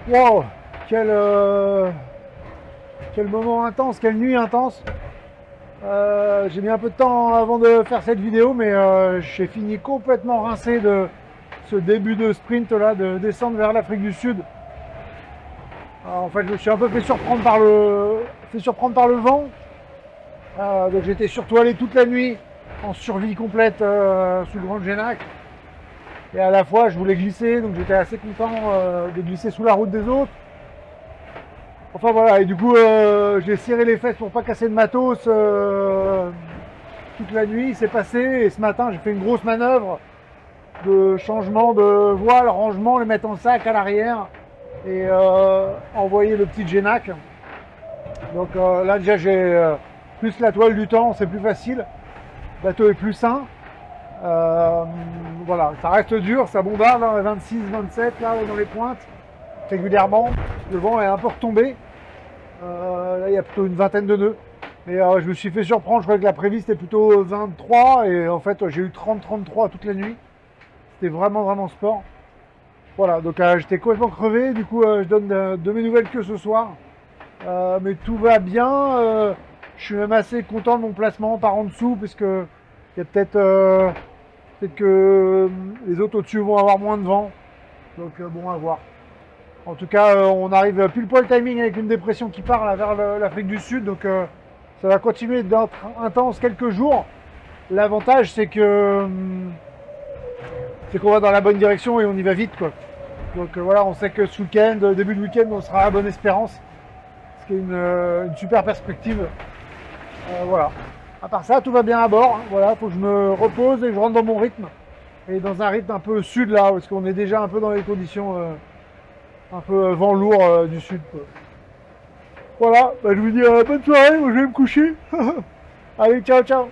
Wow, quel moment intense, quelle nuit intense. J'ai mis un peu de temps avant de faire cette vidéo, mais j'ai fini complètement rincé de ce début de sprint là, de descendre vers l'Afrique du Sud. Alors, en fait, je me suis un peu fait surprendre par le vent. Donc j'étais surtout allé toute la nuit en survie complète sous le Grand Génac. Et à la fois, je voulais glisser, donc j'étais assez content de glisser sous la route des autres. Enfin voilà, et du coup, j'ai serré les fesses pour pas casser de matos toute la nuit. C'est passé, et ce matin, j'ai fait une grosse manœuvre de changement de voile, rangement, le mettre en sac à l'arrière et envoyer le petit Génac. Donc là, déjà, j'ai plus la toile du temps, c'est plus facile. Le bateau est plus sain. Voilà, ça reste dur, ça bombarde, hein, 26, 27 là dans les pointes, régulièrement. Le vent est un peu retombé. Là, il y a plutôt une vingtaine de nœuds. Mais je me suis fait surprendre, je croyais que la préviste était plutôt 23 et en fait j'ai eu 30-33 toute la nuit. C'était vraiment sport. Voilà, donc j'étais complètement crevé, du coup je donne de mes nouvelles que ce soir. Mais tout va bien, je suis même assez content de mon placement par en dessous, puisque il y a peut-être que les autres au-dessus vont avoir moins de vent. Donc bon, à voir. En tout cas, on arrive pile poil timing avec une dépression qui part là, vers l'Afrique du Sud. Donc ça va continuer d'être intense quelques jours. L'avantage, c'est qu'on va dans la bonne direction et on y va vite, quoi. Donc voilà, on sait que ce week-end, début de week-end, on sera à Bonne-Espérance. Ce qui est une super perspective. Voilà. À part ça, tout va bien à bord. Hein. Voilà, faut que je me repose et que je rentre dans mon rythme. Et dans un rythme un peu sud là, parce qu'on est déjà un peu dans les conditions un peu vent lourd du sud, quoi. Voilà, bah, je vous dis bonne soirée, moi je vais me coucher. Allez, ciao ciao.